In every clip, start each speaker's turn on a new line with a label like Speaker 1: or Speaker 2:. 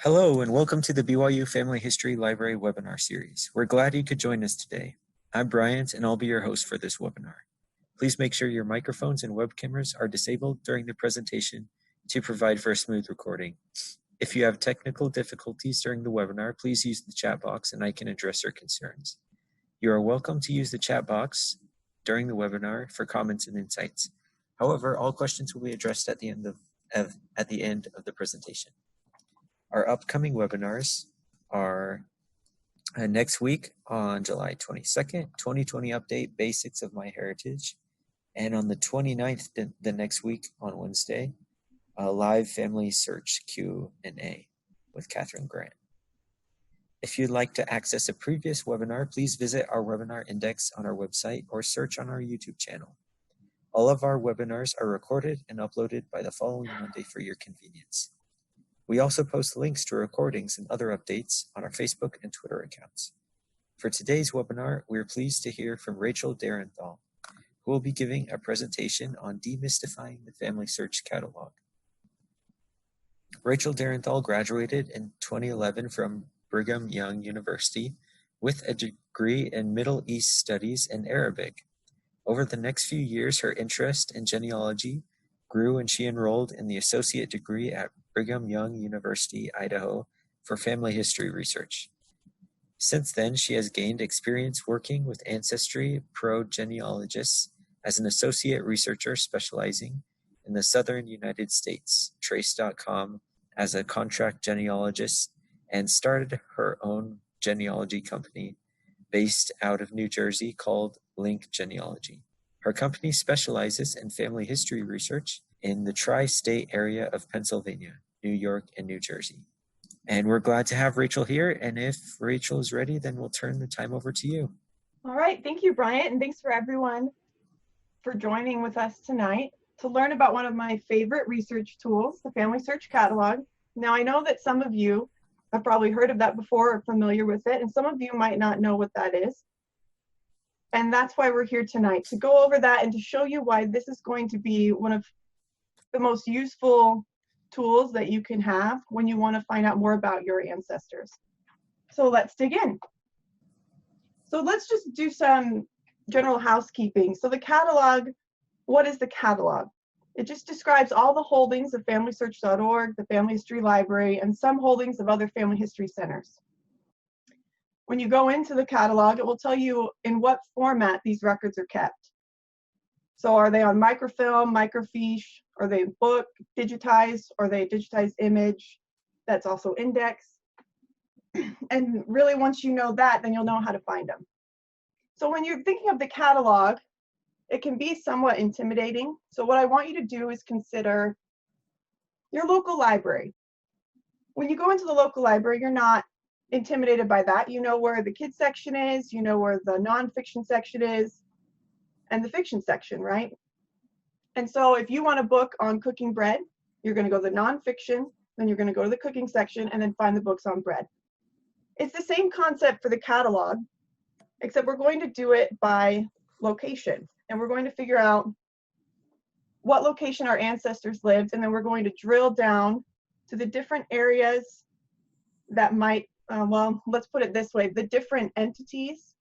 Speaker 1: Hello and welcome to the BYU Family History Library webinar series. We're glad you could join us today. I'm Bryant and I'll be your host for this webinar. Please make sure your microphones and web cameras are disabled during the presentation to provide for a smooth recording. If you have technical difficulties during the webinar, please use the chat box and I can address your concerns. You are welcome to use the chat box during the webinar for comments and insights. However, all questions will be addressed at the end of the presentation. Our upcoming webinars are next week on July 22nd, 2020 update, Basics of My Heritage, and on the 29th, the next week on Wednesday, a live family search Q&A with Catherine Grant. If you'd like to access a previous webinar, please visit our webinar index on our website or search on our YouTube channel. All of our webinars are recorded and uploaded by the following Monday for your convenience. We also post links to recordings and other updates on our Facebook and Twitter accounts. For today's webinar, we're pleased to hear from Rachel Derenthal, who will be giving a presentation on demystifying the FamilySearch Catalog. Rachel Derenthal graduated in 2011 from Brigham Young University with a degree in Middle East Studies and Arabic. Over the next few years, her interest in genealogy grew and she enrolled in the associate degree at Brigham Young University, Idaho, for family history research. Since then, she has gained experience working with ancestry pro-genealogists as an associate researcher specializing in the southern United States, Trace.com as a contract genealogist, and started her own genealogy company based out of New Jersey called Link Genealogy. Her company specializes in family history research in the tri-state area of Pennsylvania, New York, and New Jersey. And we're glad to have Rachel here. And if Rachel is ready, then we'll turn the time over to you.
Speaker 2: All right, thank you, Bryant, and thanks for everyone for joining with us tonight to learn about one of my favorite research tools, the FamilySearch Catalog. Now, I know that some of you have probably heard of that before or familiar with it, and some of you might not know what that is. And that's why we're here tonight, to go over that and to show you why this is going to be one of the most useful tools that you can have when you want to find out more about your ancestors. So let's dig in. So let's just do some general housekeeping. So the catalog, what is the catalog? It just describes all the holdings of FamilySearch.org, the Family History Library, and some holdings of other family history centers. When you go into the catalog, it will tell you in what format these records are kept. So are they on microfilm, microfiche, are they book, digitized, or are they digitized image that's also indexed? And really, once you know that, then you'll know how to find them. So when you're thinking of the catalog, it can be somewhat intimidating. So what I want you to do is consider your local library. When you go into the local library, you're not intimidated by that. You know where the kids section is, you know where the nonfiction section is, and the fiction section, right? And so if you want a book on cooking bread, you're going to go to the nonfiction, then you're going to go to the cooking section, and then find the books on bread. It's the same concept for the catalog, except we're going to do it by location. And we're going to figure out what location our ancestors lived, and then we're going to drill down to the different areas that might, well, let's put it this way, the different entities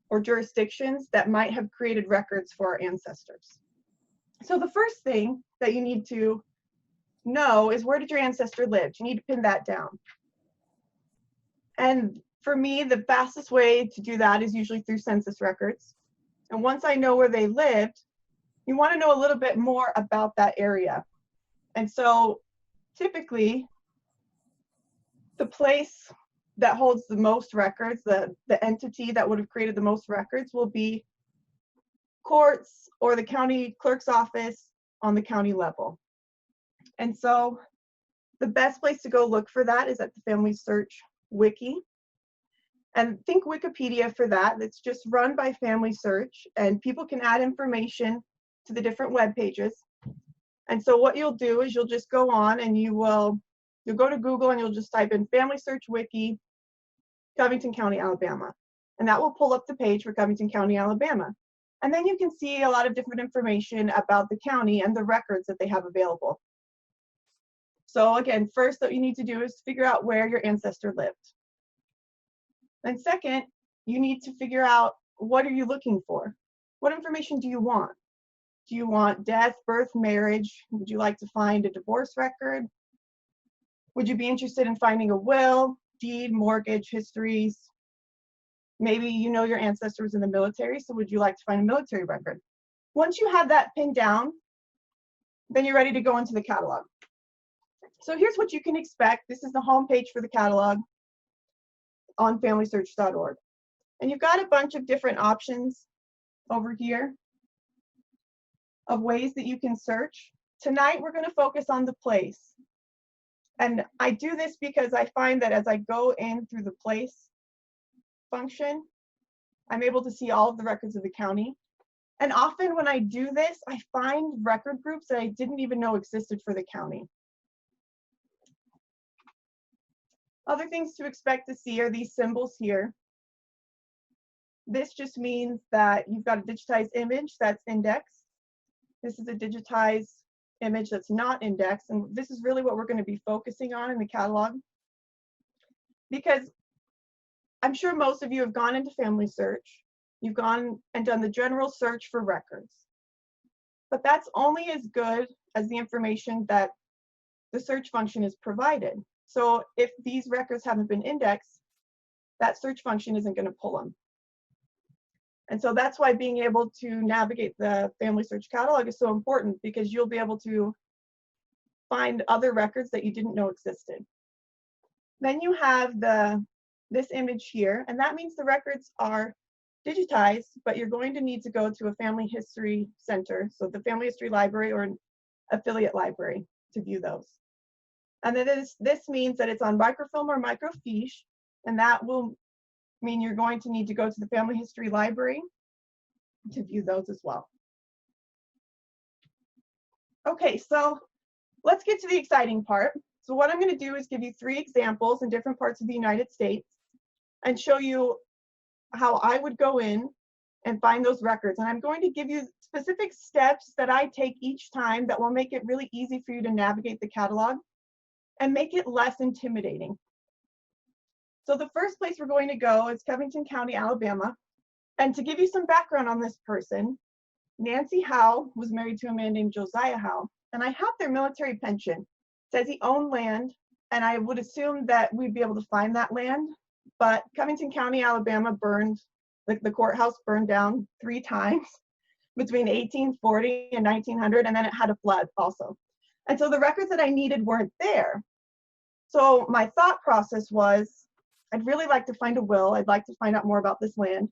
Speaker 2: or jurisdictions that might have created records for our ancestors. So the first thing that you need to know is, where did your ancestor live? You need to pin that down. And for me, the fastest way to do that is usually through census records. And once I know where they lived, you want to know a little bit more about that area. And so typically, the place that holds the most records, the entity that would have created the most records, will be courts or the county clerk's office on the county level. And so the best place to go look for that is at the FamilySearch Wiki. And think Wikipedia for that. It's just run by FamilySearch, and people can add information to the different web pages. And so what you'll do is you'll just go on and you'll go to Google and you'll just type in FamilySearch Wiki, Covington County, Alabama. And that will pull up the page for Covington County, Alabama. And then you can see a lot of different information about the county and the records that they have available. So again, first what you need to do is figure out where your ancestor lived. And second, you need to figure out, what are you looking for? What information do you want? Do you want death, birth, marriage? Would you like to find a divorce record? Would you be interested in finding a will, deed, mortgage, histories? Maybe you know your ancestor was in the military, so would you like to find a military record? Once you have that pinned down, then you're ready to go into the catalog. So here's what you can expect. This is the home page for the catalog on FamilySearch.org. And you've got a bunch of different options over here of ways that you can search. Tonight, we're going to focus on the place. And I do this because I find that as I go in through the place function, I'm able to see all of the records of the county. And often when I do this, I find record groups that I didn't even know existed for the county. Other things to expect to see are these symbols here. This just means that you've got a digitized image that's indexed. This is a digitized image that's not indexed, and this is really what we're going to be focusing on in the catalog. Because I'm sure most of you have gone into FamilySearch. You've gone and done the general search for records. But that's only as good as the information that the search function is provided. So if these records haven't been indexed, that search function isn't going to pull them. And so that's why being able to navigate the FamilySearch catalog is so important, because you'll be able to find other records that you didn't know existed. Then you have this image here, and that means the records are digitized, but you're going to need to go to a family history center, so the family history library or an affiliate library, to view those. And then this means that it's on microfilm or microfiche, and that will mean you're going to need to go to the family history library to view those as well. Okay, so let's get to the exciting part. So what I'm going to do is give you 3 examples in different parts of the United States and show you how I would go in and find those records. And I'm going to give you specific steps that I take each time that will make it really easy for you to navigate the catalog and make it less intimidating. So the first place we're going to go is Covington County, Alabama. And to give you some background on this person, Nancy Howe was married to a man named Josiah Howe. And I have their military pension. It says he owned land, and I would assume that we'd be able to find that land. But Covington County, Alabama burned, the courthouse burned down 3 times between 1840 and 1900, and then it had a flood also. And so the records that I needed weren't there. So my thought process was, I'd really like to find a will. I'd like to find out more about this land.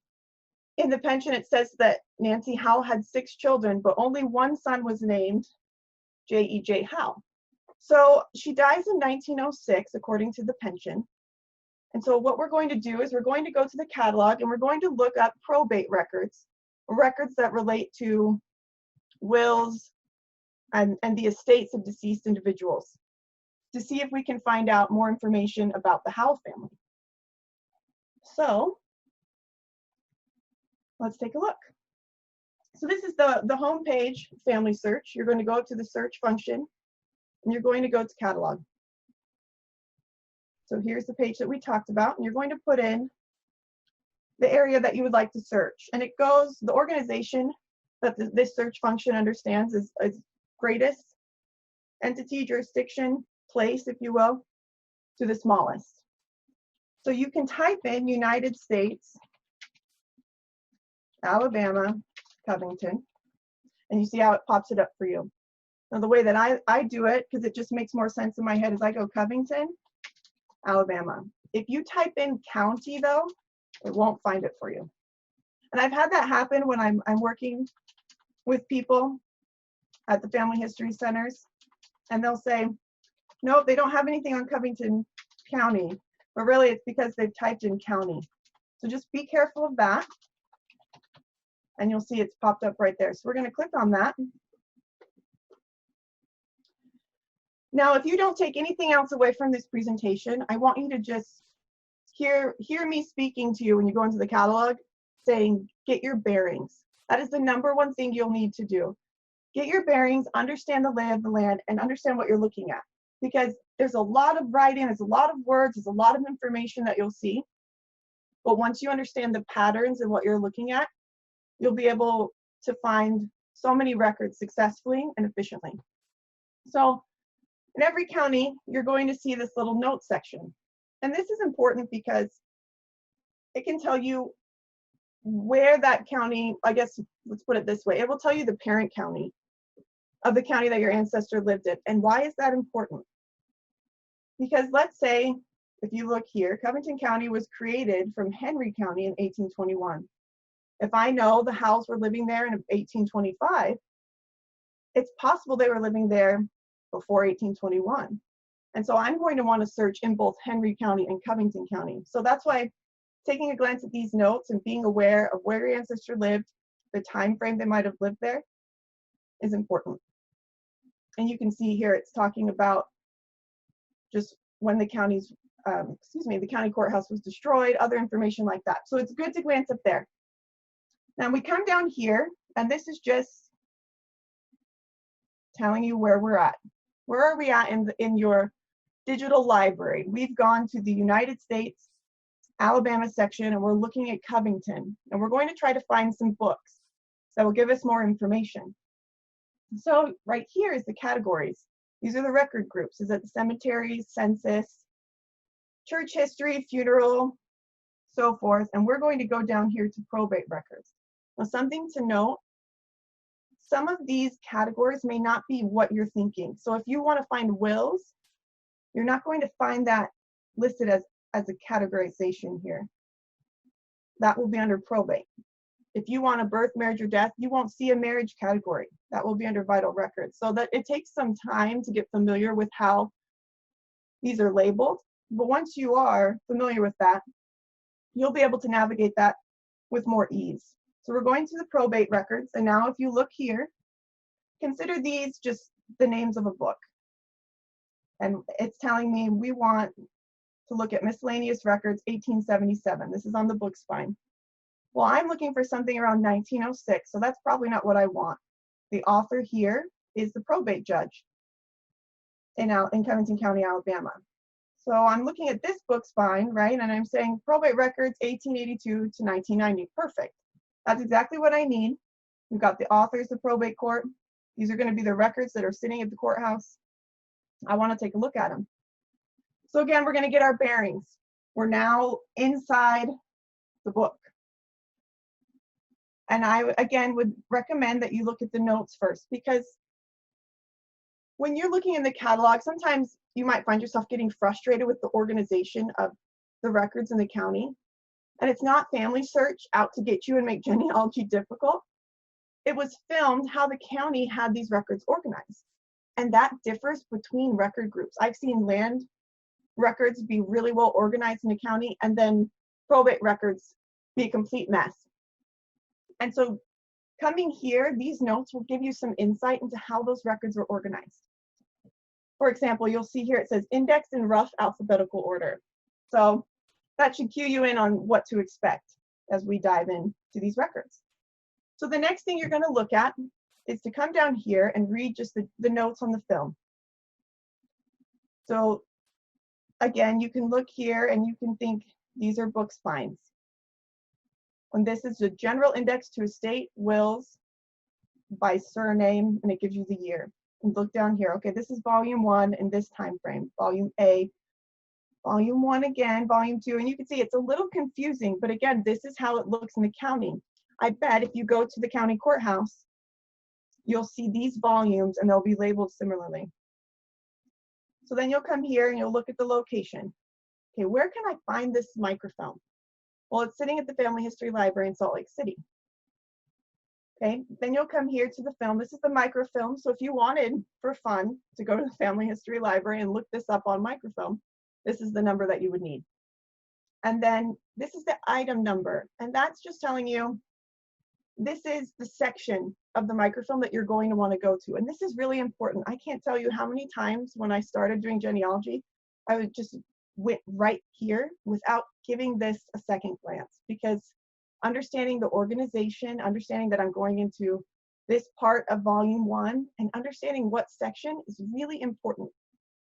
Speaker 2: In the pension, it says that Nancy Howe had 6 children, but only one son was named J.E.J. Howe. So she dies in 1906, according to the pension. And so what we're going to do is we're going to go to the catalog and we're going to look up probate records, records that relate to wills and the estates of deceased individuals, to see if we can find out more information about the Howe family. So let's take a look. So this is the home page, FamilySearch. You're going to go up to the search function and you're going to go to catalog. So here's the page that we talked about, and you're going to put in the area that you would like to search. And it goes, the organization that this search function understands is greatest, entity, jurisdiction, place, if you will, to the smallest. So you can type in United States, Alabama, Covington, and you see how it pops it up for you. Now the way that I do it, because it just makes more sense in my head, is I go Covington, Alabama. If you type in county though, it won't find it for you. And I've had that happen when I'm working with people at the family history centers, and they'll say, nope, they don't have anything on Covington County, but really it's because they've typed in county. So just be careful of that, and you'll see it's popped up right there. So we're going to click on that. Now, if you don't take anything else away from this presentation, I want you to just hear me speaking to you when you go into the catalog, saying, get your bearings. That is the #1 thing you'll need to do. Get your bearings, understand the lay of the land, and understand what you're looking at. because there's a lot of writing, there's a lot of words, there's a lot of information that you'll see. But once you understand the patterns and what you're looking at, you'll be able to find so many records successfully and efficiently. So in every county, you're going to see this little note section. And this is important because it can tell you where that county, I guess, let's put it this way, it will tell you the parent county of the county that your ancestor lived in. And why is that important? Because let's say, if you look here, Covington County was created from Henry County in 1821. If I know the Howells were living there in 1825, it's possible they were living there before 1821. And so I'm going to want to search in both Henry County and Covington County. So that's why taking a glance at these notes and being aware of where your ancestor lived, the time frame they might have lived there, is important. And you can see here it's talking about just when the county's, the county courthouse was destroyed, other information like that. So it's good to glance up there. Now we come down here, and this is just telling you where we're at. Where are we at in your digital library? We've gone to the United States, Alabama section, and we're looking at Covington. And we're going to try to find some books that will give us more information. So right here is the categories. These are the record groups. Is it the cemetery, census, church history, funeral, so forth. And we're going to go down here to probate records. Now, something to note, some of these categories may not be what you're thinking. So if you want to find wills, you're not going to find that listed as a categorization here. That will be under probate. If you want a birth, marriage, or death, you won't see a marriage category. That will be under vital records. So that it takes some time to get familiar with how these are labeled. But once you are familiar with that, you'll be able to navigate that with more ease. So we're going to the probate records. And now if you look here, consider these just the names of a book. And it's telling me we want to look at miscellaneous records 1877. This is on the book spine. Well, I'm looking for something around 1906, so that's probably not what I want. The author here is the probate judge in Covington County, Alabama. So I'm looking at this book spine, right? And I'm saying probate records 1882 to 1990. Perfect. That's exactly what I need. We've got the authors, the probate court. These are going to be the records that are sitting at the courthouse. I want to take a look at them. So again, we're going to get our bearings. We're now inside the book. And I, again, would recommend that you look at the notes first, because when you're looking in the catalog, sometimes you might find yourself getting frustrated with the organization of the records in the county. And it's not FamilySearch out to get you and make genealogy difficult. It was filmed how the county had these records organized. And that differs between record groups. I've seen land records be really well organized in the county, and then probate records be a complete mess. And so coming here, these notes will give you some insight into how those records were organized. For example, you'll see here it says indexed in rough alphabetical order. So that should cue you in on what to expect as we dive into these records. So the next thing you're going to look at is to come down here and read just the notes on the film. So again, you can look here and you can think these are book spines. And this is the general index to estate, wills by surname, and it gives you the year. And look down here. Okay, this is volume 1 in this time frame. Volume A, volume 1 again, volume 2, and you can see it's a little confusing, but again, this is how it looks in the county. I bet if you go to the county courthouse, you'll see these volumes and they'll be labeled similarly. So then you'll come here and you'll look at the location. Okay, where can I find this microfilm? Well, it's sitting at the Family History Library in Salt Lake City. Okay, then you'll come here to the film. This is the microfilm. So if you wanted, for fun, to go to the Family History Library and look this up on microfilm, this is the number that you would need. And then this is the item number. And that's just telling you this is the section of the microfilm that you're going to want to go to. And this is really important. I can't tell you how many times when I started doing genealogy, I would just went right here without giving this a second glance, because understanding the organization, understanding that I'm going into this part of volume 1, and understanding what section is really important,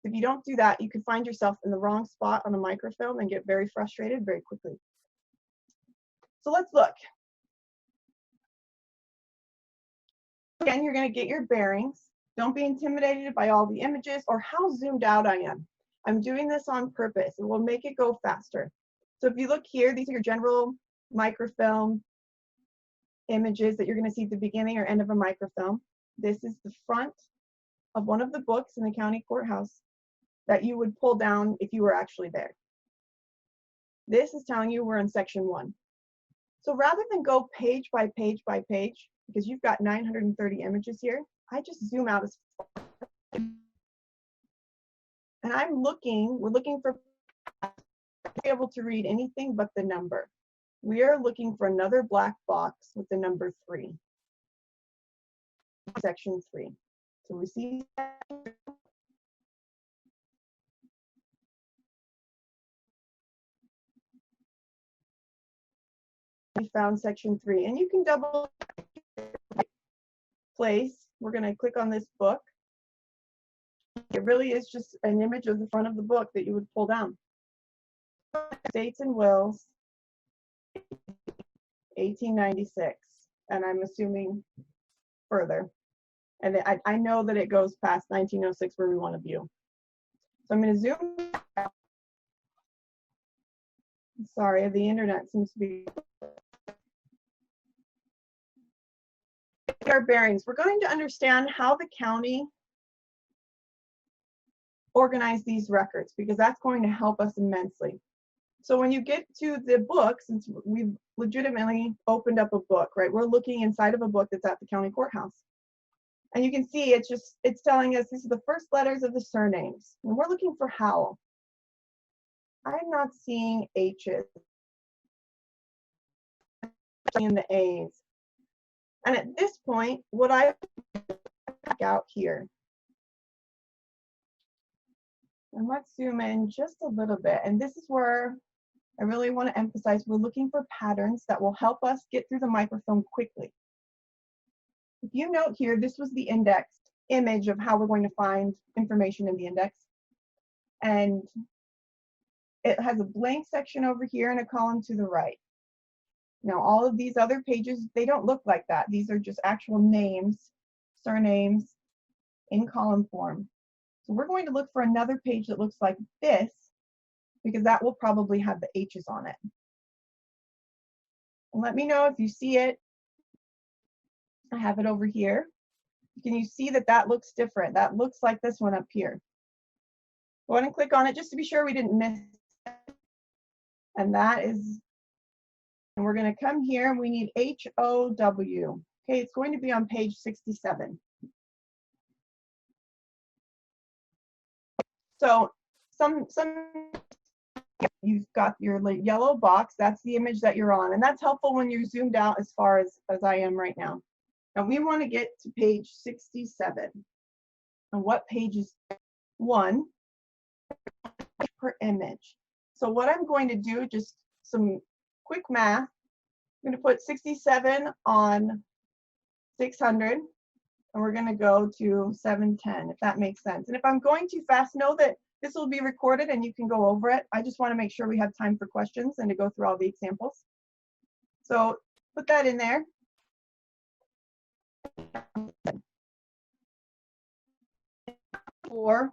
Speaker 2: If you don't do that, you can find yourself in the wrong spot on a microfilm and get very frustrated very quickly. So let's look. Again, you're going to get your bearings. Don't be intimidated by all the images or how zoomed out I am. I'm doing this on purpose. It will make it go faster. So if you look here, these are your general microfilm images that you're going to see at the beginning or end of a microfilm. This is the front of one of the books in the county courthouse that you would pull down if you were actually there. This is telling you we're in section 1. So rather than go page by page by page, because you've got 930 images here, I just zoom out as far. And we're looking for to be able to read anything but the number. We are looking for another black box with the number 3. Section 3. So we see we found section 3, and you can double place. We're going to click on this book. It really is just an image of the front of the book that you would pull down. States and wills, 1896, and I'm assuming further. And I know that it goes past 1906 where we want to view. So I'm going to zoom out. Sorry, the internet seems to be. Our bearings. We're going to understand how the county organized these records, because that's going to help us immensely. So when you get to the book, since we've legitimately opened up a book, right? We're looking inside of a book that's at the county courthouse. And you can see it's telling us these are the first letters of the surnames. And we're looking for Howell. I'm not seeing H's in the A's. And at this point, what I back out here. And let's zoom in just a little bit. And this is where I really want to emphasize we're looking for patterns that will help us get through the microfilm quickly. If you note here, this was the indexed image of how we're going to find information in the index. And it has a blank section over here and a column to the right. Now, all of these other pages, they don't look like that. These are just actual names, surnames in column form. So we're going to look for another page that looks like this, because that will probably have the H's on it. And let me know if you see it. I have it over here. Can you see that that looks different? That looks like this one up here. Go ahead and click on it just to be sure we didn't miss it. And that is, and we're going to come here and we need HOW. Okay, it's going to be on page 67. So you've got your yellow box, that's the image that you're on, and that's helpful when you're zoomed out as far as I am right now. And we want to get to page 67. And what page is 1 per image? So what I'm going to do, just some quick math, I'm going to put 67 on 600, and we're going to go to 710, if that makes sense. And if I'm going too fast, know that this will be recorded and you can go over it. I just want to make sure we have time for questions and to go through all the examples. So put that in there. For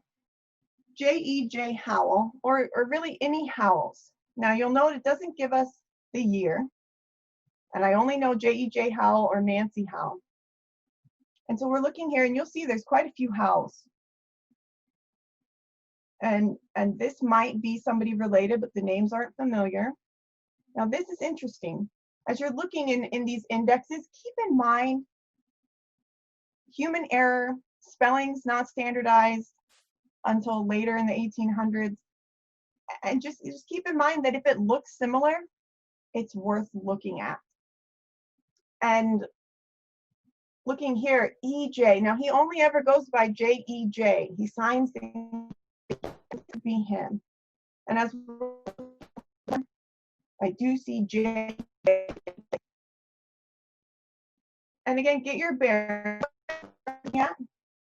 Speaker 2: J.E.J. Howell, or really any Howells. Now you'll note it doesn't give us the year, and I only know J.E.J. Howell or Nancy Howell. And so we're looking here, and you'll see there's quite a few Howells. And this might be somebody related, but the names aren't familiar. Now this is interesting. As you're looking in these indexes, keep in mind human error, spelling's not standardized until later in the 1800s. And just keep in mind that if it looks similar, it's worth looking at. And looking here, EJ. Now he only ever goes by J.E.J. He signs things to be him. And as I do see J. And again, get your bearings.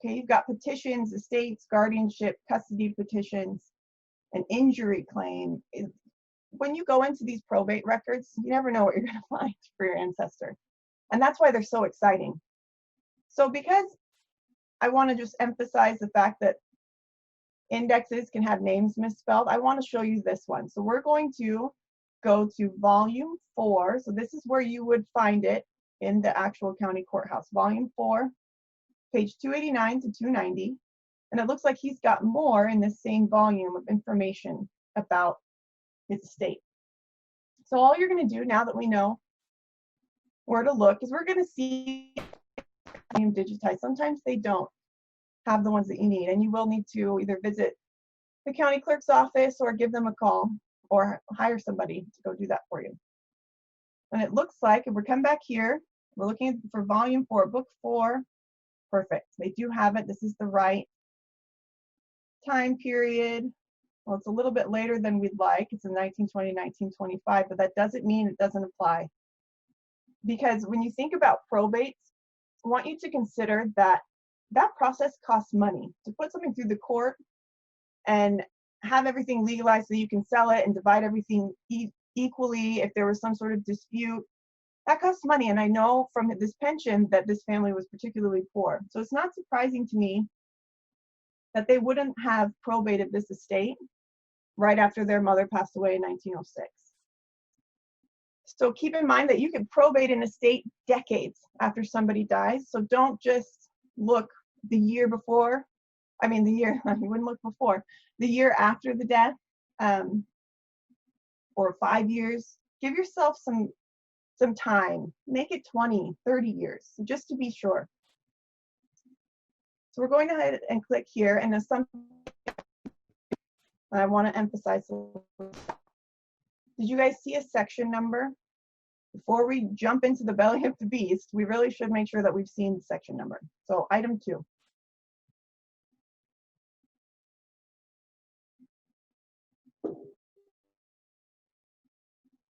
Speaker 2: Okay, you've got petitions, estates, guardianship, custody petitions, an injury claim. When you go into these probate records, you never know what you're going to find for your ancestor. And that's why they're so exciting. So because I want to just emphasize the fact that indexes can have names misspelled, I want to show you this one. So we're going to go to volume 4. So this is where you would find it in the actual county courthouse. Volume 4, page 289 to 290. And it looks like he's got more in this same volume of information about his estate. So all you're going to do now that we know where to look is we're going to see volume digitized. Sometimes they don't have the ones that you need, and you will need to either visit the county clerk's office or give them a call or hire somebody to go do that for you. And it looks like if we come back here, we're looking for volume 4, book 4. Perfect. They do have it. This is the right time period. Well, it's a little bit later than we'd like. It's in 1920, 1925, but that doesn't mean it doesn't apply. Because when you think about probates, I want you to consider that that process costs money. To put something through the court and have everything legalized so you can sell it and divide everything equally if there was some sort of dispute, that costs money. And I know from this pension that this family was particularly poor. So it's not surprising to me that they wouldn't have probated this estate right after their mother passed away in 1906. So keep in mind that you can probate an estate decades after somebody dies. So don't just look the year before, you wouldn't look before, the year after the death, or 5 years. Give yourself some time. Make it 20, 30 years, just to be sure. So we're going to ahead and click here, and there's something I want to emphasize. Did you guys see a section number? Before we jump into the belly of the beast, we really should make sure that we've seen the section number. So item 2.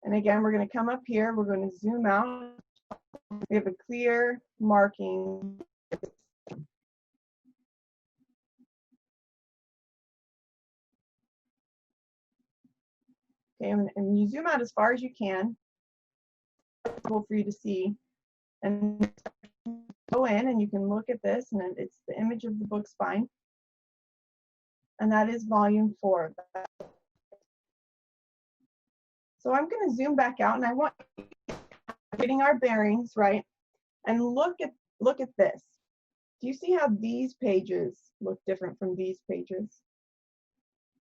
Speaker 2: And again, we're going to come up here. We're going to zoom out. We have a clear marking. Okay, and you zoom out as far as you can, for you to see, and go in and you can look at this, and it's the image of the book spine, and that is volume 4. So I'm going to zoom back out, and I want getting our bearings right, and look at this. Do you see how these pages look different from these pages?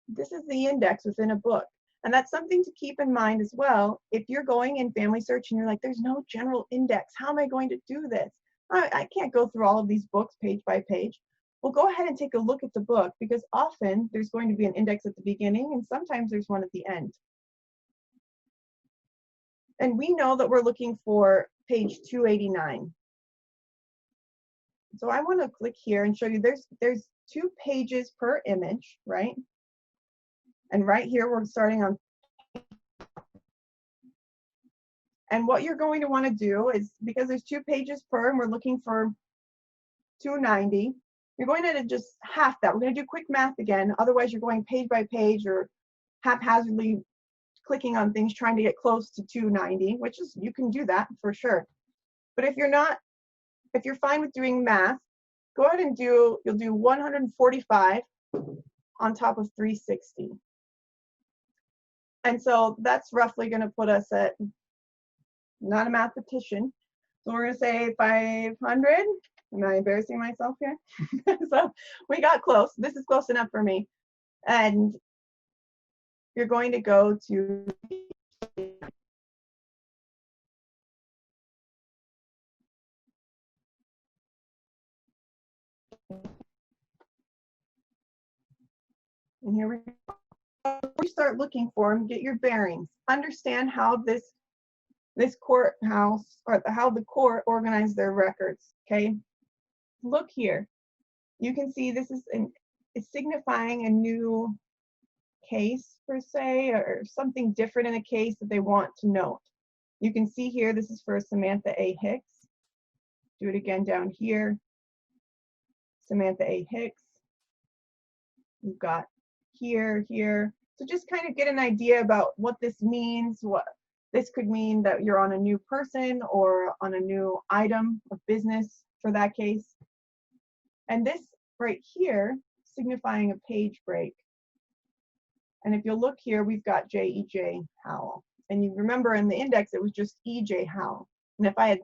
Speaker 2: This is the index within a book. And that's something to keep in mind as well. If you're going in FamilySearch and you're like, there's no general index, how am I going to do this? I can't go through all of these books page by page. Well, go ahead and take a look at the book, because often there's going to be an index at the beginning and sometimes there's one at the end. And we know that we're looking for page 289. So I want to click here and show you there's 2 pages per image, right? And right here, we're starting on. And what you're going to want to do is, because there's 2 pages per, and we're looking for 290, you're going to just half that. We're going to do quick math again. Otherwise, you're going page by page or haphazardly clicking on things trying to get close to 290, which is, you can do that for sure. But if you're fine with doing math, go ahead and you'll do 145 on top of 360. And so that's roughly going to put us at, not a mathematician, so we're going to say 500. Am I embarrassing myself here? So we got close. This is close enough for me. And you're going to go to and here we go. You start looking for them, get your bearings, understand how this courthouse, or how the court organized their records. Okay, look here. You can see this is it's signifying a new case per se, or something different in a case that they want to note. You can see here, this is for Samantha A. Hicks. Do it again down here. Samantha A. Hicks. We've got here, here. So just kind of get an idea about what this means. What this could mean that you're on a new person or on a new item of business for that case. And this right here, signifying a page break. And if you'll look here, we've got J.E.J. Howell. And you remember in the index, it was just E.J. Howell. And if I had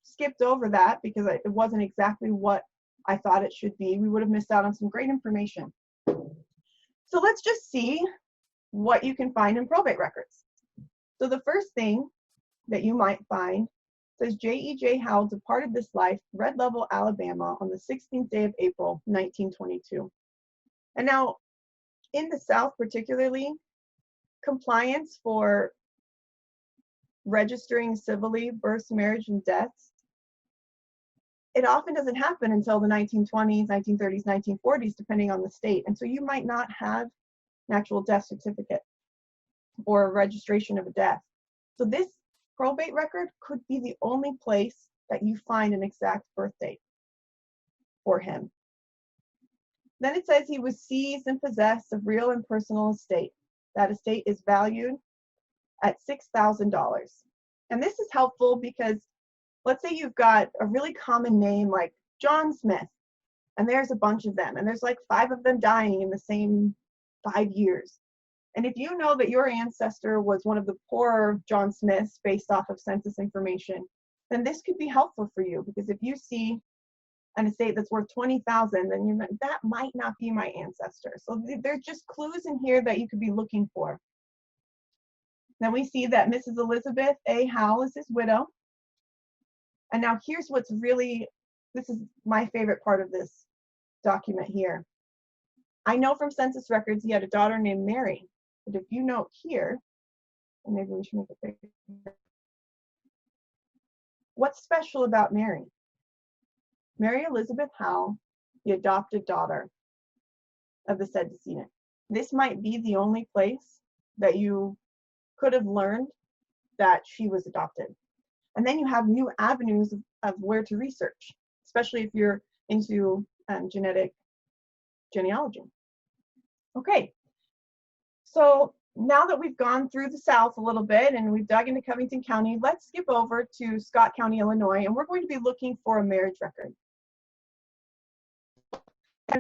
Speaker 2: skipped over that because it wasn't exactly what I thought it should be, we would have missed out on some great information. So let's just see what you can find in probate records. So the first thing that you might find says J.E.J. Howell departed this life, Red Level, Alabama, on the 16th day of April, 1922. And now, in the South particularly, compliance for registering civilly births, marriage, and deaths, it often doesn't happen until the 1920s, 1930s, 1940s, depending on the state. And so you might not have an actual death certificate or a registration of a death. So this probate record could be the only place that you find an exact birth date for him. Then it says he was seized and possessed of real and personal estate. That estate is valued at $6,000. And this is helpful because let's say you've got a really common name like John Smith, and there's a bunch of them, and there's like 5 of them dying in the same 5 years. And if you know that your ancestor was one of the poorer John Smiths based off of census information, then this could be helpful for you, because if you see an estate that's worth $20,000, then that might not be my ancestor. So there's just clues in here that you could be looking for. Then we see that Mrs. Elizabeth A. Howell is his widow. And now here's what's really, this is my favorite part of this document here. I know from census records he had a daughter named Mary. But if you note here, and maybe we should make a picture. What's special about Mary? Mary Elizabeth Howell, the adopted daughter of the said decedent. This might be the only place that you could have learned that she was adopted. And then you have new avenues of where to research, especially if you're into genetic genealogy. Okay, so now that we've gone through the South a little bit and we've dug into Covington County, let's skip over to Scott County, Illinois, and we're going to be looking for a marriage record.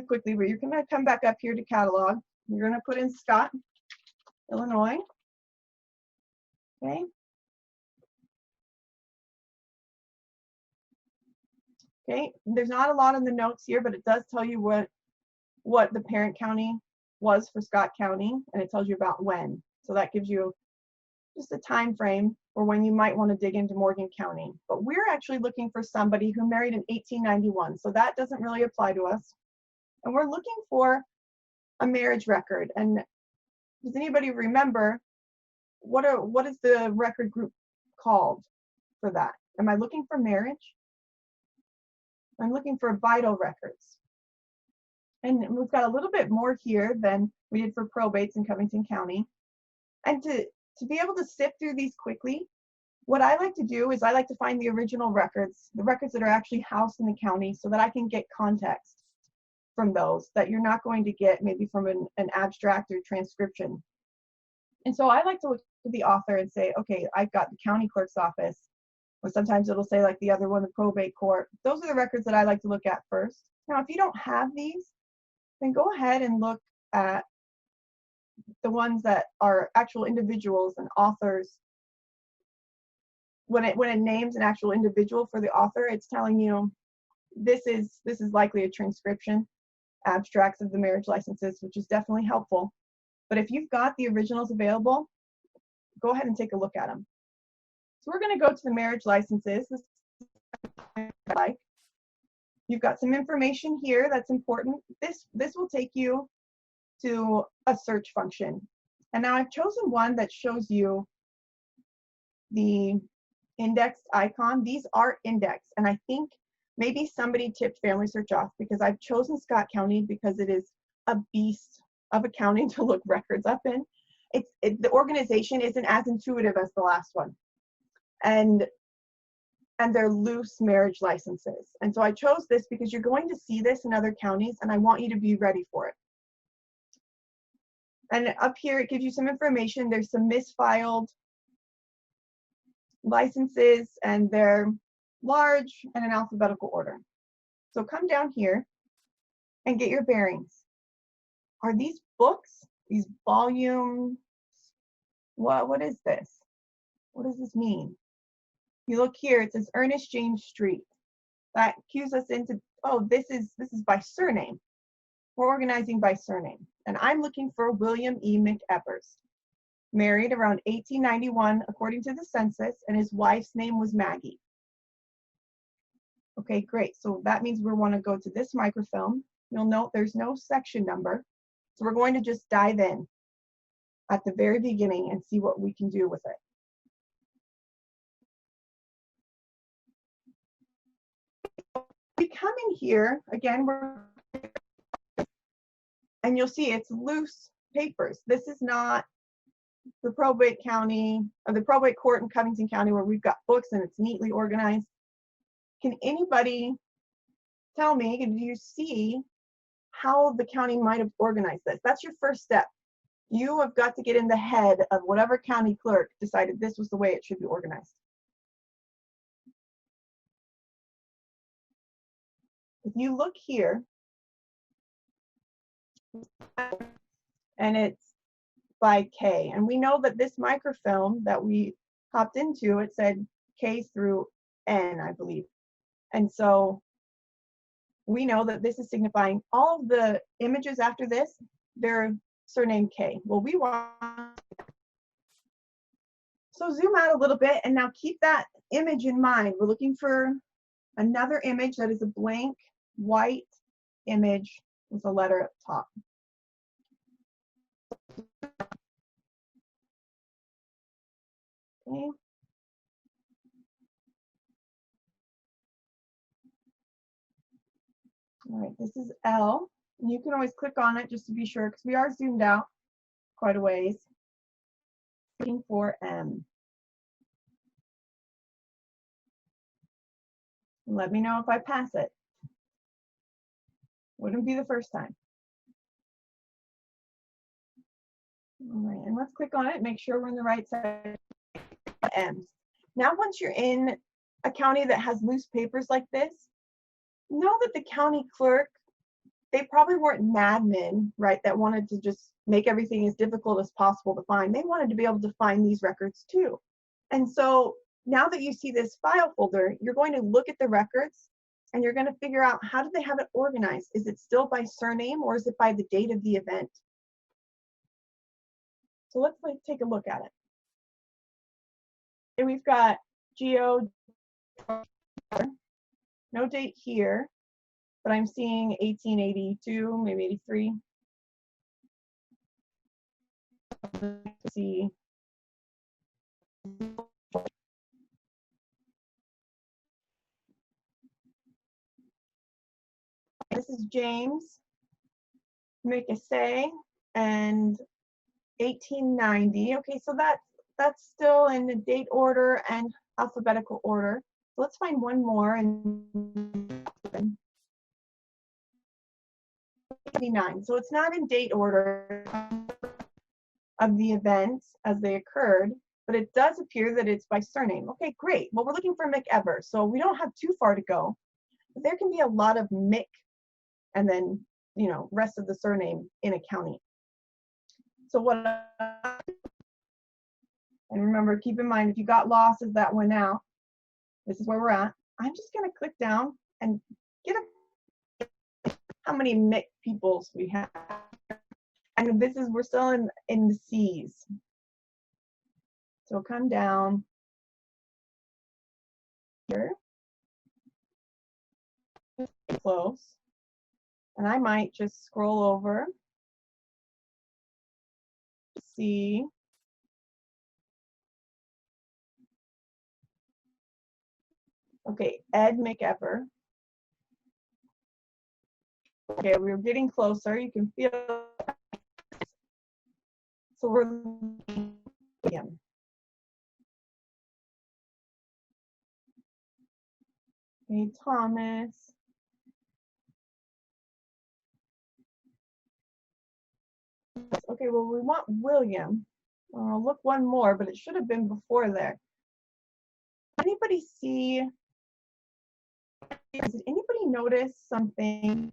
Speaker 2: Quickly, but you're going to come back up here to catalog. You're going to put in Scott, Illinois. Okay. Okay, there's not a lot in the notes here, but it does tell you what the parent county was for Scott County, and it tells you about when. So that gives you just a time frame for when you might want to dig into Morgan County. But we're actually looking for somebody who married in 1891, so that doesn't really apply to us. And we're looking for a marriage record. And does anybody remember what is the record group called for that? Am I looking for marriage? I'm looking for vital records. And we've got a little bit more here than we did for probates in Covington County. And to be able to sift through these quickly, what I like to do is I like to find the original records, the records that are actually housed in the county, so that I can get context from those that you're not going to get maybe from an abstract or transcription. And so I like to look to the author and say, okay, I've got the county clerk's office, or sometimes it'll say like the other one, the probate court. Those are the records that I like to look at first. Now, if you don't have these, then go ahead and look at the ones that are actual individuals and authors. When it names an actual individual for the author, it's telling you this is likely a transcription, abstracts of the marriage licenses, which is definitely helpful. But if you've got the originals available, go ahead and take a look at them. So we're going to go to the marriage licenses. This is like. You've got some information here that's important. This will take you to a search function. And now I've chosen one that shows you the indexed icon. These are indexed, and I think maybe somebody tipped FamilySearch off because I've chosen Scott County because it is a beast of a county to look records up in. The organization isn't as intuitive as the last one. And and their loose marriage licenses. And so I chose this because you're going to see this in other counties, and I want you to be ready for it. And up here, it gives you some information. There's some misfiled licenses, and they're large and in alphabetical order. So come down here and get your bearings. Are these books, these volumes? What is this? What does this mean? You look here, it says Ernest James Street. That cues us into, oh, this is by surname. We're organizing by surname. And I'm looking for William E. McEvers. Married around 1891 according to the census, and his wife's name was Maggie. Okay, great. So that means we want to go to this microfilm. You'll note there's no section number. So we're going to just dive in at the very beginning and see what we can do with it. We come in here, again, and you'll see it's loose papers. This is not the probate county, or the probate court in Covington County where we've got books and it's neatly organized. Can anybody tell me, do you see how the county might have organized this? That's your first step. You have got to get in the head of whatever county clerk decided this was the way it should be organized. If you look here, and it's by K, and we know that this microfilm that we hopped into, it said K through N, I believe. And so we know that this is signifying all of the images after this, they're surname K. Well, we want, so zoom out a little bit and now keep that image in mind. We're looking for another image that is a blank white image with a letter up top. Okay. All right, this is L. And you can always click on it just to be sure, because we are zoomed out quite a ways. Looking for M. And let me know if I pass it. Wouldn't be the first time. All right, and let's click on it, make sure we're in the right side. M. Now, once you're in a county that has loose papers like this, know that the county clerk, they probably weren't madmen, right, that wanted to just make everything as difficult as possible to find. They wanted to be able to find these records too. And so now that you see this file folder, you're going to look at the records and you're going to figure out, how do they have it organized? Is it still by surname or is it by the date of the event? So let's take a look at it. And we've got Geo, no date here, but I'm seeing 1882, maybe 83. Let's see. This is James McEssay and 1890. Okay, so that's still in the date order and alphabetical order. So let's find one more. And 89. So it's not in date order of the events as they occurred, but it does appear that it's by surname. Okay, great. Well, we're looking for McEvers, so we don't have too far to go. But there can be a lot of Mick and then, you know, rest of the surname in a county. So what, and remember, keep in mind, if you got lost as that went out, this is where we're at. I'm just going to click down and get how many Mick peoples we have. And this is, we're still in the C's. So come down here, close, and I might just scroll over, see. Okay, Ed McEver. Okay, we're getting closer. You can feel. So we're him. Okay, Thomas. Okay, well, we want William. I'll look one more, but it should have been before there. Anybody see, did anybody notice something?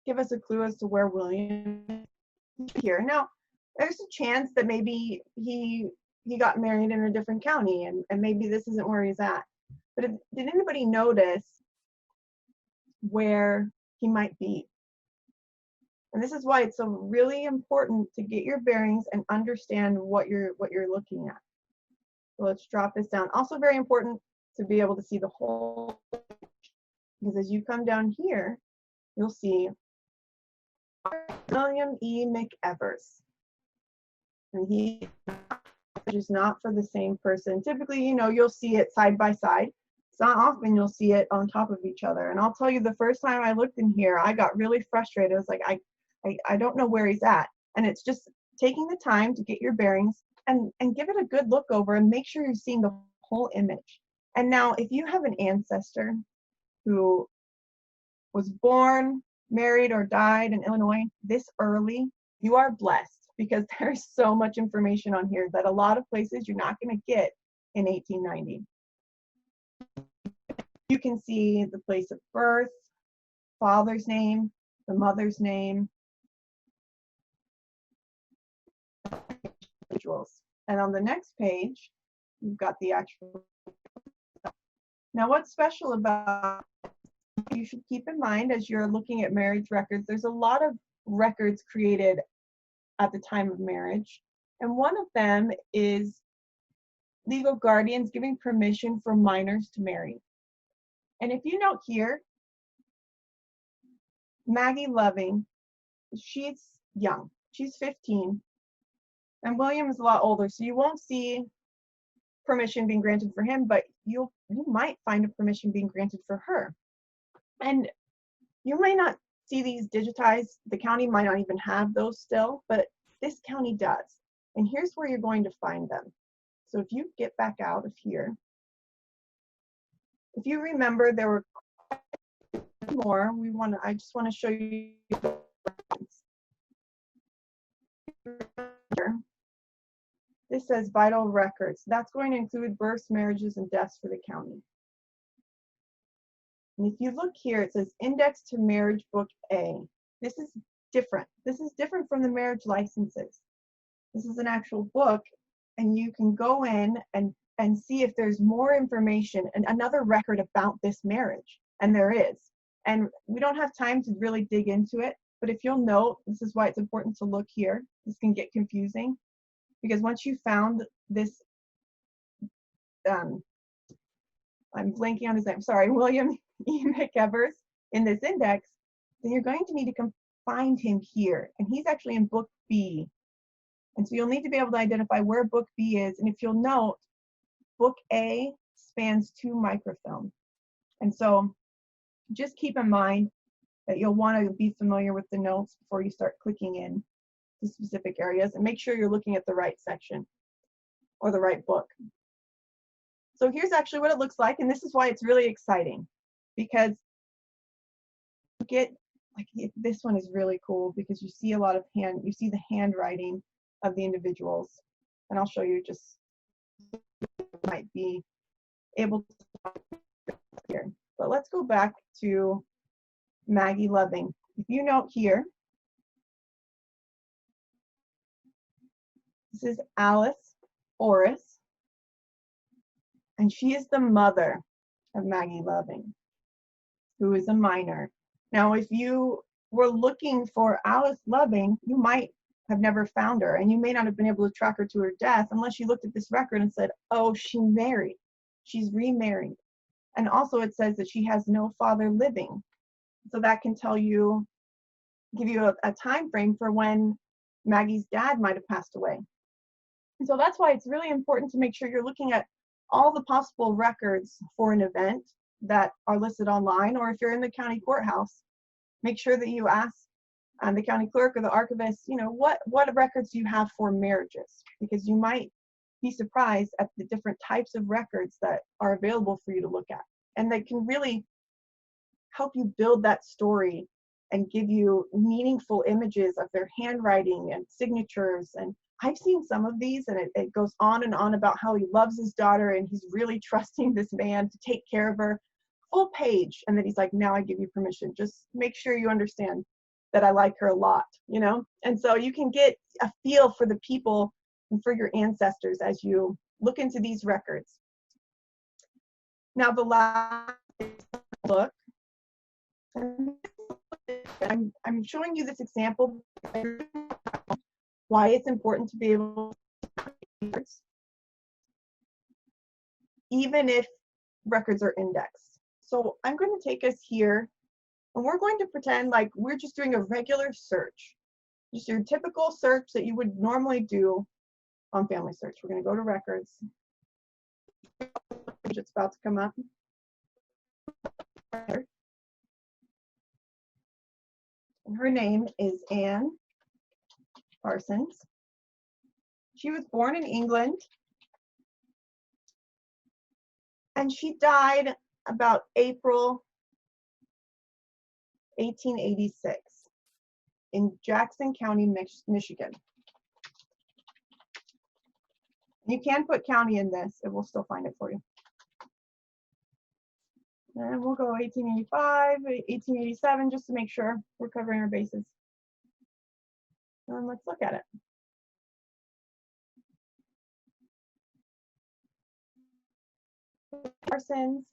Speaker 2: Give us a clue as to where William is here. Now, there's a chance that maybe he got married in a different county, and maybe this isn't where he's at. But did anybody notice where he might be? And this is why it's so really important to get your bearings and understand what you're looking at. So let's drop this down. Also very important to be able to see the whole, because as you come down here, you'll see William E. McEvers. And he is not for the same person. Typically, you know, you'll see it side by side. It's not often you'll see it on top of each other. And I'll tell you, the first time I looked in here, I got really frustrated. I was like, I don't know where he's at. And it's just taking the time to get your bearings and give it a good look over and make sure you're seeing the whole image. And now, if you have an ancestor who was born, married, or died in Illinois this early, you are blessed, because there's so much information on here that a lot of places you're not going to get in 1890. You can see the place of birth, father's name, the mother's name, individuals. And on the next page, you've got the actual. Now, what's special about, you should keep in mind as you're looking at marriage records, there's a lot of records created at the time of marriage. And one of them is legal guardians giving permission for minors to marry. And if you note here, Maggie Loving, she's young, she's 15, and William is a lot older, so you won't see permission being granted for him, but you might find a permission being granted for her. And you may not see these digitized, the county might not even have those still, but this county does. And here's where you're going to find them. So if you get back out of here, if you remember, there were more. I just want to show you. This says vital records. That's going to include births, marriages, and deaths for the county. And if you look here, it says Index to Marriage Book A. This is different. This is different from the marriage licenses. This is an actual book, and you can go in and see if there's more information and another record about this marriage. And there is. And we don't have time to really dig into it, but if you'll note, this is why it's important to look here. This can get confusing, because once you found this, I'm blanking on his name, sorry, William E. McEvers in this index, then you're going to need to find him here. And he's actually in Book B. And so you'll need to be able to identify where Book B is. And if you'll note, Book A spans 2 microfilm. And so just keep in mind that you'll want to be familiar with the notes before you start clicking in to specific areas, and make sure you're looking at the right section or the right book. So here's actually what it looks like, and this is why it's really exciting, because this one is really cool because you see a lot of you see the handwriting of the individuals, and I'll show you just might be able to here. But let's go back to Maggie Loving. If you note here, this is Alice Orris, and she is the mother of Maggie Loving, who is a minor. Now, if you were looking for Alice Loving, you might have never found her, and you may not have been able to track her to her death unless you looked at this record and said, oh, she married. She's remarried. And also it says that she has no father living. So that can give you a time frame for when Maggie's dad might have passed away. And so that's why it's really important to make sure you're looking at all the possible records for an event that are listed online, or if you're in the county courthouse, make sure that you ask the county clerk or the archivist, what records do you have for marriages? Because you might be surprised at the different types of records that are available for you to look at. and they can really help you build that story and give you meaningful images of their handwriting and signatures. And I've seen some of these, and it goes on and on about how he loves his daughter and he's really trusting this man to take care of her. Full page, and then he's like, now I give you permission. Just make sure you understand that I like her a lot, you know? And so you can get a feel for the people and for your ancestors as you look into these records. Now the last look, I'm showing you this example why it's important to be able to even if records are indexed. So I'm going to take us here, and we're going to pretend like we're just doing a regular search, just your typical search that you would normally do on FamilySearch. We're going to go to records. It's about to come up. And her name is Anne Parsons. She was born in England, and she died about April 1886 in Jackson County, Michigan. You can put county in this, it will still find it for you. And we'll go 1885, 1887, just to make sure we're covering our bases. And let's look at it. Parsons,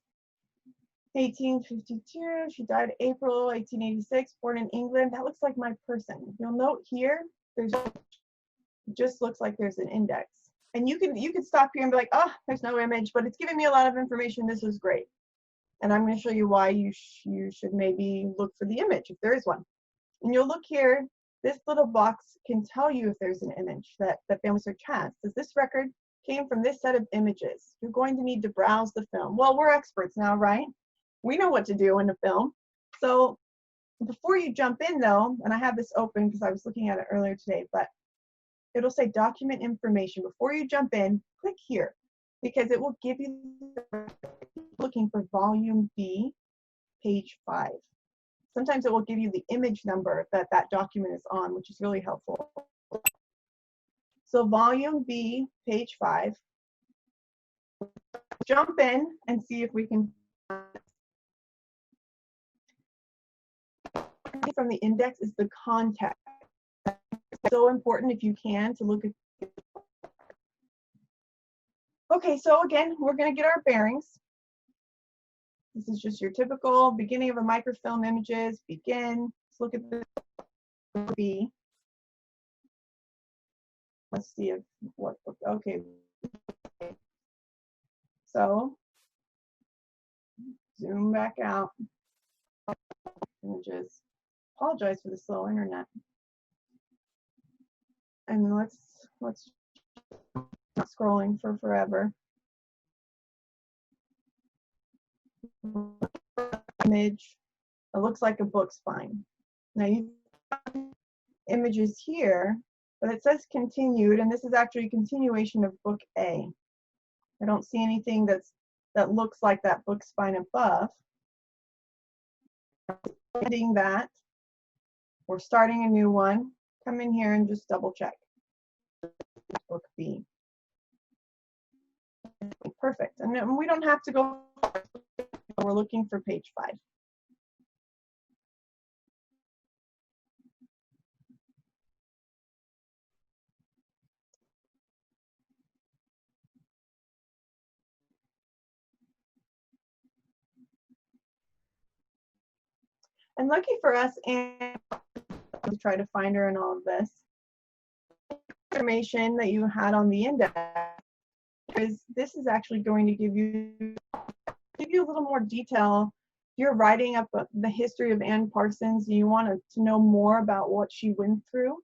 Speaker 2: 1852, she died April 1886, born in England. That looks like my person. You'll note here, it just looks like there's an index. And you can stop here and be like, oh, there's no image, but it's giving me a lot of information. This is great. And I'm going to show you why you should maybe look for the image if there is one. And you'll look here, this little box can tell you if there's an image that FamilySearch has. Does this record came from this set of images? You're going to need to browse the film. Well, we're experts now, right? We know what to do in the film. So before you jump in though, and I have this open because I was looking at it earlier today, but it'll say document information. Before you jump in, click here because it will give you looking for volume B, page 5. Sometimes it will give you the image number that that document is on, which is really helpful. So volume B, page 5. Jump in and see if we can from the index is the context. It's so important if you can to look at. Okay, so again, we're going to get our bearings. This is just your typical beginning of a microfilm images. Begin. Let's look at the B. Let's see if what. Okay. So zoom back out. Images. Apologize for the slow internet. And let's not scrolling for forever. Image. It looks like a book spine. Now you have images here, but it says continued, and this is actually a continuation of book A. I don't see anything that looks like that book spine above. Ending that. We're starting a new one. Come in here and just double check. Book B. Perfect. And we don't have to go. We're looking for page 5. And lucky for us, and to try to find her in all of this information that you had on the index, is this is actually going to give you a little more detail. If you're writing up the history of Anne Parsons and you want to know more about what she went through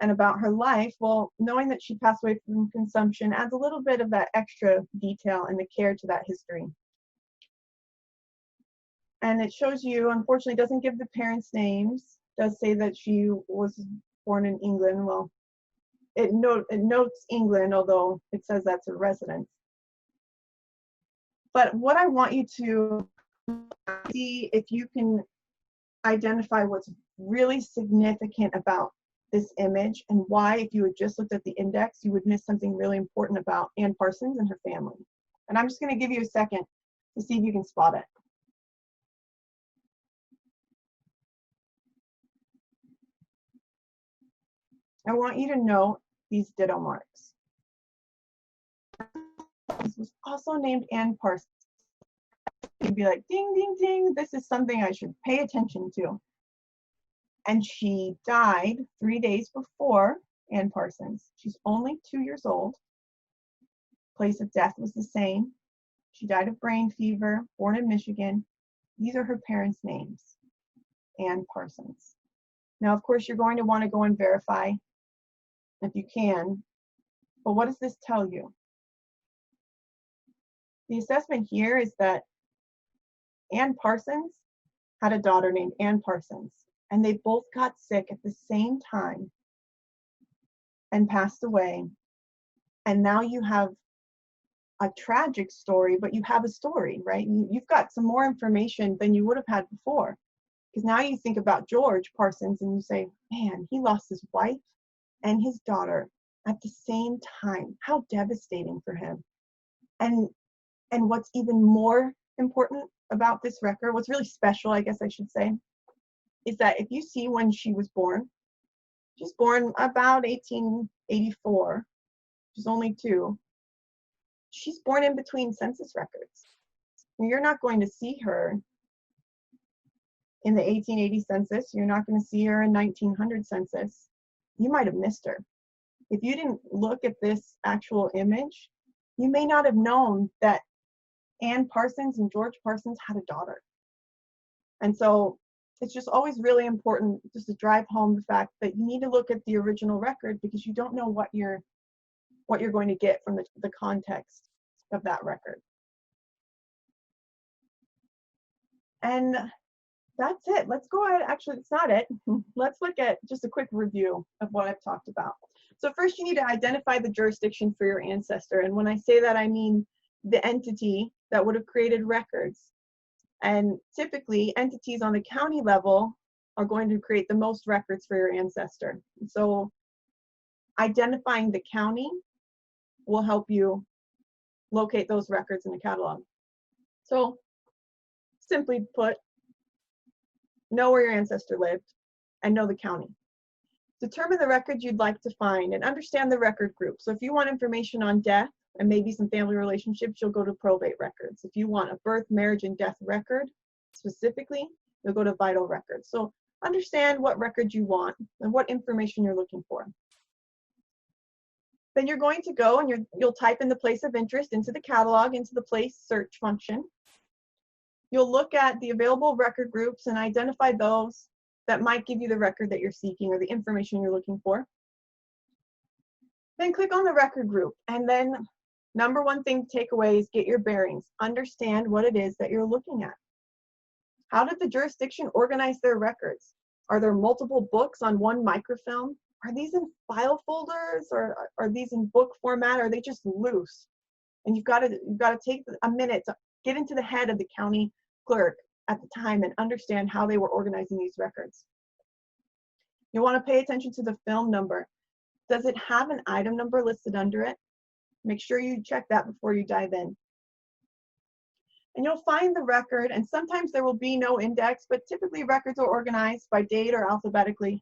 Speaker 2: and about her life, well, knowing that she passed away from consumption adds a little bit of that extra detail and the care to that history. And it shows you, unfortunately, doesn't give the parents' names. It does say that she was born in England. Well, it notes England, although it says that's her residence. But what I want you to see if you can identify what's really significant about this image and why, if you had just looked at the index, you would miss something really important about Ann Parsons and her family. And I'm just going to give you a second to see if you can spot it. I want you to know these ditto marks. This was also named Ann Parsons. You'd be like, ding, ding, ding, this is something I should pay attention to. And she died 3 days before Ann Parsons. She's only 2 years old. Place of death was the same. She died of brain fever, born in Michigan. These are her parents' names, Ann Parsons. Now, of course, you're going to want to go and verify if you can, but what does this tell you? The assessment here is that Ann Parsons had a daughter named Ann Parsons, and they both got sick at the same time and passed away. And now you have a tragic story, but you have a story, right? You've got some more information than you would have had before. Because now you think about George Parsons and you say, man, he lost his wife and his daughter at the same time. How devastating for him. And what's even more important about this record, what's really special, I guess I should say, is that if you see when she was born, she's born about 1884. She's only 2. She's born in between census records. You're not going to see her in the 1880 census. You're not going to see her in 1900 census. You might have missed her. If you didn't look at this actual image, you may not have known that Ann Parsons and George Parsons had a daughter. And so it's just always really important just to drive home the fact that you need to look at the original record, because you don't know what you're going to get from the context of that record. And that's it. Let's go ahead. Actually, it's not it. Let's look at just a quick review of what I've talked about. So first, you need to identify the jurisdiction for your ancestor. And when I say that, I mean the entity that would have created records. And typically, entities on the county level are going to create the most records for your ancestor. So identifying the county will help you locate those records in the catalog. So simply put, know where your ancestor lived and know the county. Determine the records you'd like to find and understand the record group. So if you want information on death and maybe some family relationships, you'll go to probate records. If you want a birth, marriage, and death record specifically, you'll go to vital records. So understand what records you want and what information you're looking for. Then you're going to go and you'll type in the place of interest into the catalog, into the place search function. You'll look at the available record groups and identify those that might give you the record that you're seeking or the information you're looking for. Then click on the record group, and then number one thing to take away is get your bearings. Understand what it is that you're looking at. How did the jurisdiction organize their records? Are there multiple books on one microfilm? Are these in file folders, or are these in book format? Or are they just loose? And you've got to take a minute to get into the head of the county clerk at the time and understand how they were organizing these records. You want to pay attention to the film number. Does it have an item number listed under it? Make sure you check that before you dive in. And you'll find the record, and sometimes there will be no index, but typically records are organized by date or alphabetically.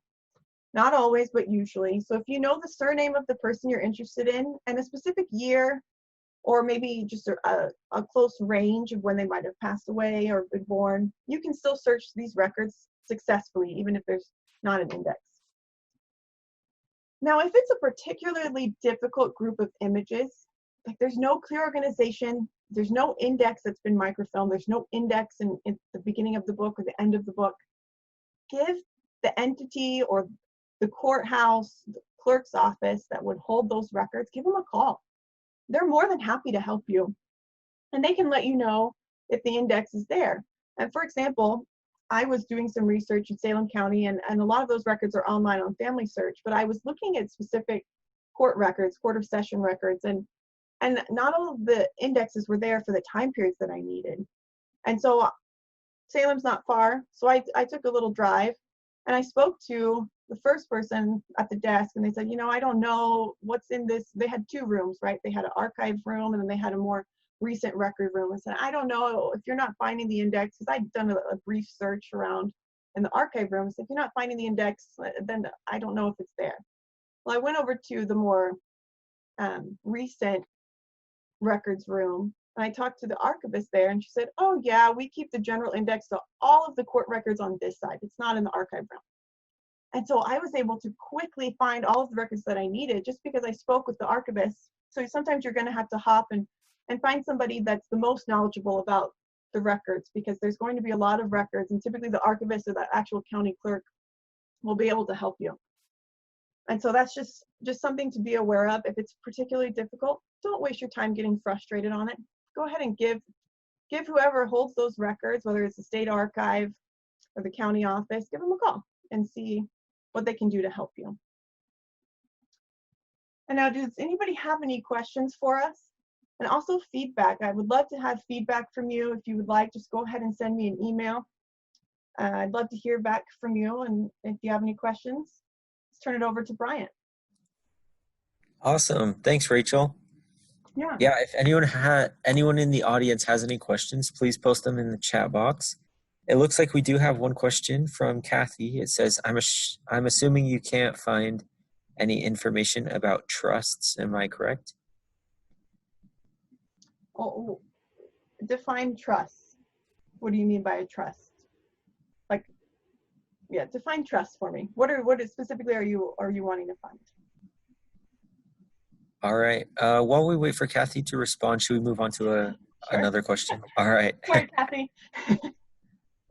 Speaker 2: Not always, but usually. So if you know the surname of the person you're interested in and a specific year, or maybe just a close range of when they might have passed away or been born, you can still search these records successfully, even if there's not an index. Now, if it's a particularly difficult group of images, like there's no clear organization, there's no index that's been microfilmed, there's no index in the beginning of the book or the end of the book, give the entity or the courthouse, the clerk's office that would hold those records, give them a call. They're more than happy to help you. And they can let you know if the index is there. And for example, I was doing some research in Salem County, and a lot of those records are online on FamilySearch, but I was looking at specific court records, court of session records, and And not all of the indexes were there for the time periods that I needed. And so Salem's not far, so I took a little drive, and I spoke to the first person at the desk, and they said, I don't know what's in this. They had two rooms, right? They had an archive room, and then they had a more recent record room. I said, I don't know if you're not finding the index, because I'd done a brief search around in the archive room. So if you're not finding the index, then I don't know if it's there. Well, I went over to the more recent records room, and I talked to the archivist there, and she said, oh yeah, we keep the general index of all of the court records on this side. It's not in the archive room. And so I was able to quickly find all of the records that I needed just because I spoke with the archivist. So sometimes you're going to have to hop and find somebody that's the most knowledgeable about the records, because there's going to be a lot of records, and typically the archivist or the actual county clerk will be able to help you. And so that's just something to be aware of. If it's particularly difficult, don't waste your time getting frustrated on it. Go ahead and give whoever holds those records, whether it's the state archive or the county office, give them a call and see what they can do to help you. And now, does anybody have any questions for us? And also feedback. I would love to have feedback from you. If you would like, just go ahead and send me an email. I'd love to hear back from you. And if you have any questions, let's turn it over to Bryant.
Speaker 1: Awesome. Thanks, Rachel. Yeah, if anyone in the audience has any questions, please post them in the chat box. It looks like we do have one question from Kathy. It says, I'm assuming you can't find any information about trusts. Am I correct?
Speaker 2: Oh, define trust. What do you mean by a trust? Like, yeah, define trust for me. What specifically are you wanting to find?
Speaker 1: All right. While we wait for Kathy to respond, should we move on to another question? All right.
Speaker 2: Sorry, Kathy.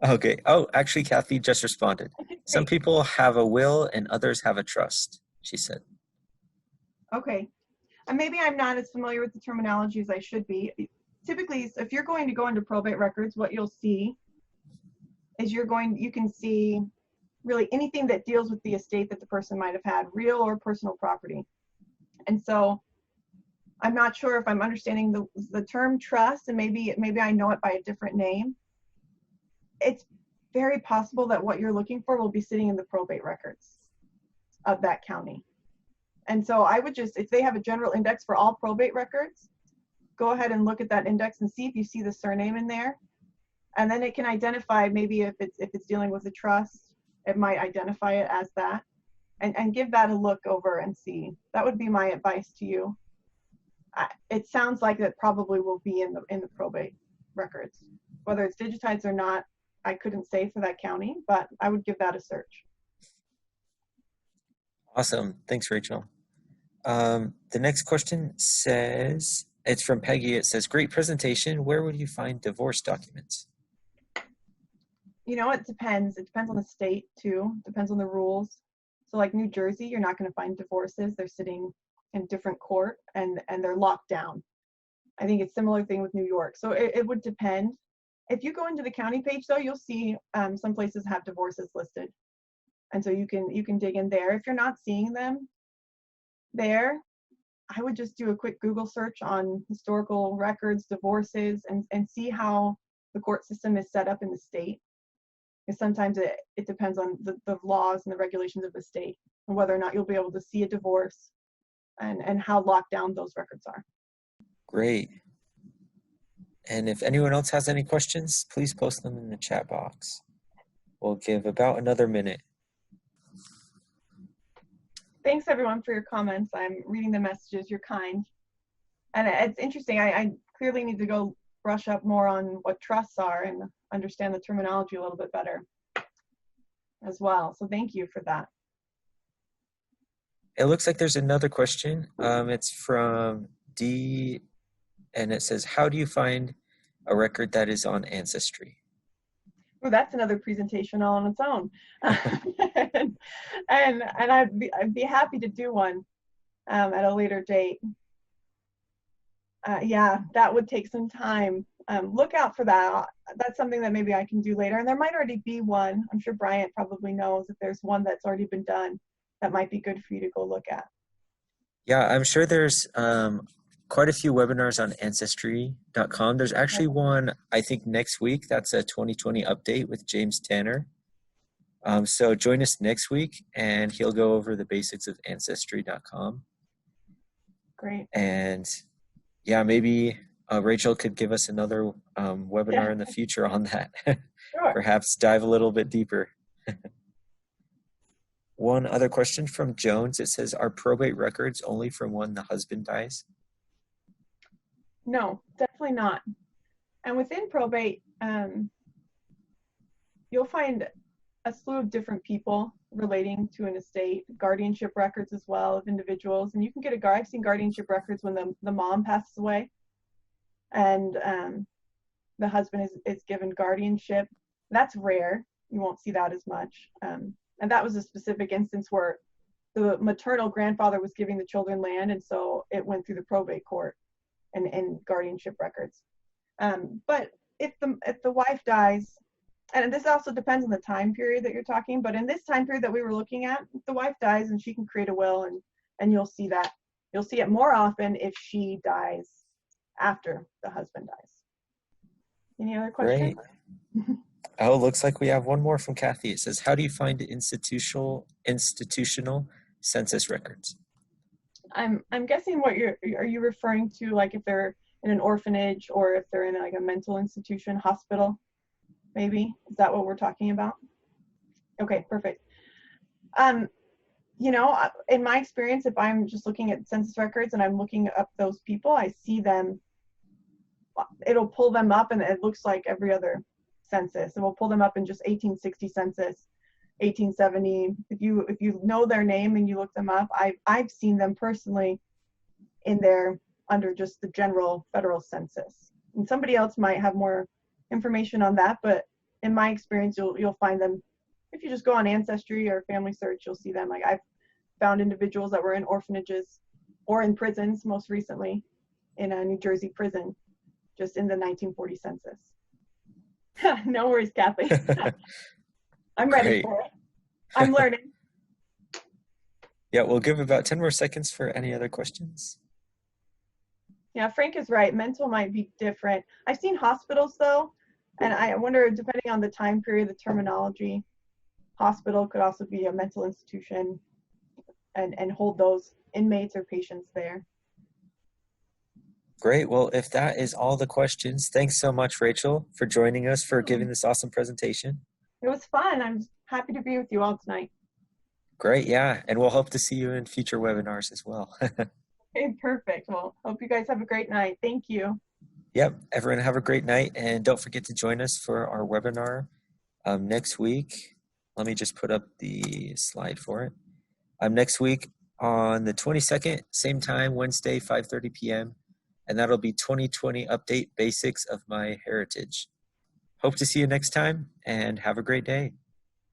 Speaker 1: Okay. Oh, actually, Kathy just responded. Some people have a will and others have a trust, she said.
Speaker 2: Okay. And maybe I'm not as familiar with the terminology as I should be. Typically, if you're going to go into probate records, what you'll see is you can see really anything that deals with the estate that the person might have had, real or personal property. And so I'm not sure if I'm understanding the term trust, and maybe I know it by a different name. It's very possible that what you're looking for will be sitting in the probate records of that county. And so I would just, if they have a general index for all probate records, go ahead and look at that index and see if you see the surname in there. And then it can identify, maybe if it's dealing with a trust, it might identify it as that. And give that a look over and see. That would be my advice to you. It sounds like it probably will be in the probate records. Whether it's digitized or not, I couldn't say for that county, but I would give that a search.
Speaker 1: Awesome. Thanks, Rachel. The next question says, it's from Peggy. It says, great presentation. Where would you find divorce documents?
Speaker 2: It depends. It depends on the state too. It depends on the rules. So like New Jersey, you're not going to find divorces. They're sitting in different court and they're locked down. I think it's a similar thing with New York. So it would depend. If you go into the county page though, you'll see some places have divorces listed. And so you can dig in there. If you're not seeing them there, I would just do a quick Google search on historical records, divorces, and see how the court system is set up in the state. Because sometimes it depends on the laws and the regulations of the state and whether or not you'll be able to see a divorce and how locked down those records are.
Speaker 1: Great. And if anyone else has any questions, please post them in the chat box. We'll give about another minute.
Speaker 2: Thanks everyone for your comments. I'm reading the messages. You're kind. And it's interesting. I clearly need to go brush up more on what trusts are and understand the terminology a little bit better as well. So thank you for that.
Speaker 1: It looks like there's another question. It's from D, and it says, how do you find a record that is on Ancestry?
Speaker 2: Oh, that's another presentation all on its own. and I'd be happy to do one at a later date. Yeah, that would take some time. Look out for that. That's something that maybe I can do later. And there might already be one. I'm sure Bryant probably knows if there's one that's already been done that might be good for you to go look at.
Speaker 1: Yeah, I'm sure there's quite a few webinars on Ancestry.com. There's actually one, I think, next week. That's a 2020 update with James Tanner. So join us next week, and he'll go over the basics of Ancestry.com.
Speaker 2: Great.
Speaker 1: And yeah, maybe Rachel could give us another webinar in the future on that.
Speaker 2: Sure.
Speaker 1: Perhaps dive a little bit deeper. One other question from Jones. It says, are probate records only from when the husband dies?
Speaker 2: No, definitely not. And within probate, you'll find a slew of different people relating to an estate, guardianship records as well of individuals. And you can get I've seen guardianship records when the mom passes away and the husband is given guardianship. That's rare. You won't see that as much. And that was a specific instance where the maternal grandfather was giving the children land, and so it went through the probate court and guardianship records. But if the wife dies, and this also depends on the time period that you're talking, but in this time period that we were looking at, if the wife dies and she can create a will, and you'll see that. You'll see it more often if she dies after the husband dies. Any other questions?
Speaker 1: Great. Oh, looks like we have one more from Kathy. It says, how do you find institutional census records?
Speaker 2: I'm guessing are you referring to, like if they're in an orphanage or if they're in like a mental institution, hospital, maybe? Is that what we're talking about? Okay, perfect. You know, in my experience, if I'm just looking at census records and I'm looking up those people, I see them, it'll pull them up and it looks like every other census. And we'll pull them up in just 1860 census, 1870. If you know their name and you look them up, I've seen them personally in there under just the general federal census. And somebody else might have more information on that, but in my experience, you'll find them. If you just go on Ancestry or FamilySearch, you'll see them. Like I've found individuals that were in orphanages or in prisons, most recently in a New Jersey prison, just in the 1940 census. No worries, Kathy. I'm ready for it. I'm learning.
Speaker 1: Yeah, we'll give about 10 more seconds for any other questions.
Speaker 2: Yeah, Frank is right. Mental might be different. I've seen hospitals though, and I wonder, depending on the time period, the terminology, hospital could also be a mental institution and hold those inmates or patients there.
Speaker 1: Great. Well, if that is all the questions, thanks so much, Rachel, for joining us, for giving this awesome presentation.
Speaker 2: It was fun. I'm happy to be with you all tonight.
Speaker 1: Great. Yeah. And we'll hope to see you in future webinars as well.
Speaker 2: Okay, perfect. Well, hope you guys have a great night. Thank you.
Speaker 1: Yep. Everyone have a great night. And don't forget to join us for our webinar next week. Let me just put up the slide for it. Next week on the 22nd, same time, Wednesday, 5:30 p.m. And that'll be 2020 Update Basics of My Heritage. Hope to see you next time, and have a great day.